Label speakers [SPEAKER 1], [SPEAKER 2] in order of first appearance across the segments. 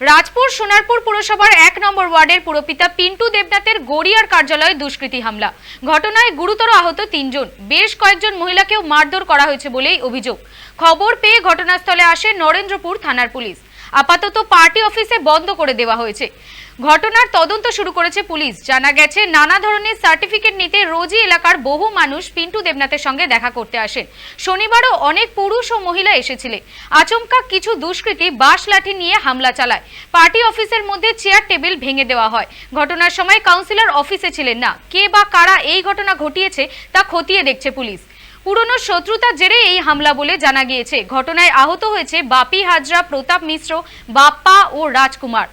[SPEAKER 1] রাজপুর সোনারপুর পুরসভার ১ নম্বর ওয়ার্ডের পুরপিতা পিন্টু দেবনাথের গড়িয়ার কার্যালয়ে দুষ্কৃতী হামলা। ঘটনায় গুরুতর আহত ৩ জন। বেশ কয়েকজন মহিলাকেও মারধর করা হয়েছে বলেই অভিযোগ। খবর পেয়ে ঘটনাস্থলে আসে নরেন্দ্রপুর থানার পুলিশ। আপাতত পার্টি অফিসে বন্ধ করে দেওয়া হয়েছে। ঘটনার তদন্ত শুরু করেছে পুলিশ। জানা গেছে, নানা ধরনের সার্টিফিকেট নিতে রোজই এলাকার বহু মানুষ পিন্টু দেবনাথের সঙ্গে দেখা করতে আসেন। শনিবারও অনেক পুরুষ ও মহিলা এসেছিলেন। আচমকা কিছু দুষ্কৃতী বাঁশ লাঠি নিয়ে হামলা চালায়। পার্টি অফিসের মধ্যে চেয়ার টেবিল ভেঙে দেওয়া হয়। ঘটনার সময় কাউন্সিলর অফিসে ছিলেন না। কে বা কারা এই ঘটনা ঘটিয়েছে তা খতিয়ে দেখছে পুলিশ। পুরনো শত্রুতার জেরে এই হামলা বলে জানা গিয়েছে। ঘটনায় আহত হয়েছে বাপি হাজরা, প্রতাপ মিশ্র, বাপ্পা ও রাজকুমার।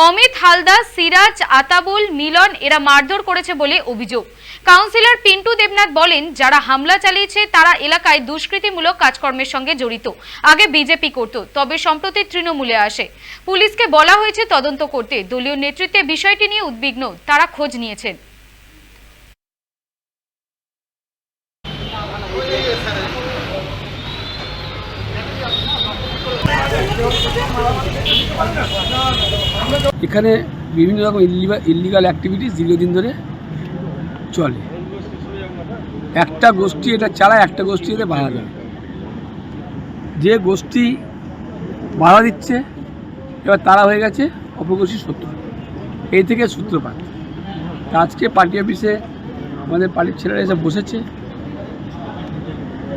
[SPEAKER 1] অমিত হালদার, সিরাজ, আতাবুল, মিলন এরা মারধর করেছে বলে অভিযোগ। কাউন্সিলর পিন্টু দেবনাথ বলেন, যারা হামলা চালিয়েছে তারা এলাকায় দুষ্কৃতিমূলক কাজকর্মের সঙ্গে জড়িত। আগে বিজেপি করত, তবে সম্প্রতি তৃণমূলে আসে। পুলিশকে বলা হয়েছে তদন্ত করতে। দলীয় নেতৃত্বে বিষয়টি নিয়ে উদ্বিগ্ন, তারা খোঁজ নিয়েছেন।
[SPEAKER 2] এখানে বিভিন্ন রকম ইল্লিগাল অ্যাক্টিভিটিস দীর্ঘদিন ধরে চলে। একটা গোষ্ঠী এটা চালায়, একটা গোষ্ঠী এতে বাধা দেয়। যে গোষ্ঠী বাধা দিচ্ছে এবার তারা হয়ে গেছে অপগোষ্ঠীর শত্রু। এই থেকে সূত্রপাত। আজকে পার্টি অফিসে আমাদের পার্টির ছেলেরা এসে বসেছে।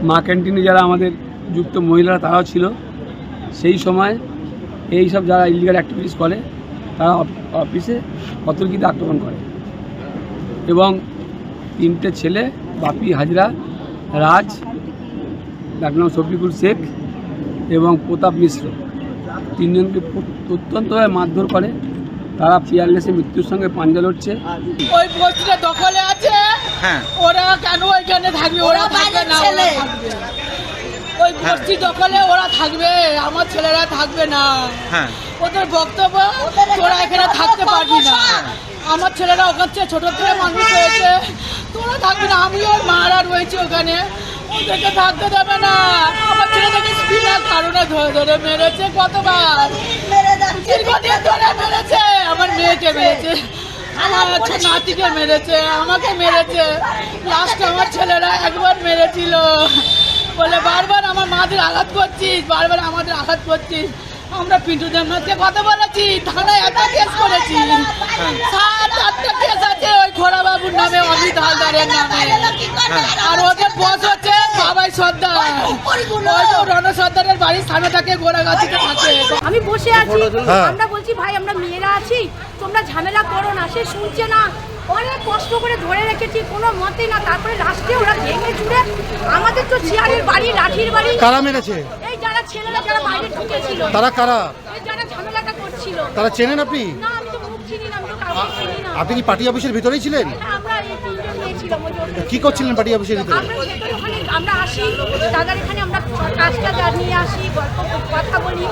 [SPEAKER 2] মা ক্যান্টিনে যারা আমাদের যুক্ত মহিলারা তারাও ছিল। সেই সময় এই সব যারা ইলিগাল অ্যাক্টিভিটিস করে তারা অফিসে অতর্কিত আক্রমণ করে এবং 3টে ছেলে, বাপি হাজরা, রাজ, তার নাম শফিকুল শেখ এবং প্রতাপ মিশ্র, 3 জনকে অত্যন্তভাবে মারধর করে। তারা ফিয়ারলেসে মৃত্যুর সঙ্গে পাঞ্জা লড়ছে।
[SPEAKER 3] ওই পোস্টটা দখলে আছে, ওরা কেন ওইখানে থাকবে? ওরা থাকবে না, ওরা থাকবে। ওই বস্তি দখলে ওরা থাকবে, আমার ছেলেরা থাকবে না। ওদের বক্তব্য, তোরা এখানে থাকতে পারবি না। আমার ছেলেরা ওখান থেকে ছোট থেকে মানুষ হয়েছে, তোরা থাকবি না। আমিও মারা রয়েছি ওখানে, ওদেরকে থাকতে দেবে না। আমার ছেলেদেরকে বিনা কারণে ধরে ধরে মেরেছে, কতবার দীর্ঘদিন ধরে মেরেছে। আমার মেয়েকে মেরেছে, আমার নাতিকে মেরেছে, আমাকে মেরেছে। লাস্টে আমার ছেলেরা একবার মেরেছিল বলে বারবার আমার মাদের আঘাত করছিস, বারবার আমাদের আঘাত করছিস। আমরা পিন্টু দেবনাথকে কথা বলেছি, থানায় একটা কেস করেছি। 7-8টা কেস আছে ওই খোড়াবাবুর নামে, অমিত হালদারের নামে। আর ওদের বস হচ্ছে বাবাই সর্দার, ওই রণ সর্দারের বাড়ির সামনে থাকে, গোড়াগাছিতে থাকে।
[SPEAKER 4] আমি বসে আছি, আমরা বলছি ভাই আমরা মেয়েরা আছি, তোমরা ঝামেলা করো না। সে শুনছে না, অনেক কষ্ট করে ধরে রেখেছি, কোনো মতেই না। তারপরে লাস্টে ওরা ভেঙে চুড়ে আমাদের তো চেয়ারের বাড়ি, লাঠির বাড়ি।
[SPEAKER 5] কারা মেরেছে?
[SPEAKER 4] এই যারা ছেলেরা যারা বাইরে ঢুকেছিল।
[SPEAKER 5] তারা কারা?
[SPEAKER 4] এই যারা ঝামেলাটা করছিল।
[SPEAKER 5] তারা চেনেন আপনি?
[SPEAKER 4] না, আমি তো মুখ চিনি না, আমি তো কাউকে চিনি না।
[SPEAKER 5] আপনি কি পার্টি অফিসের ভিতরেই ছিলেন?
[SPEAKER 4] আমরা এই 3 জন নিয়েছিলাম।
[SPEAKER 5] কি করছিলেন পার্টি অফিসের ভিতরে?
[SPEAKER 4] আমরা ওখানে আমরা আসি, দাদার এখানে আমরা কাজটা নিয়ে আসি, গল্প কথা বলি।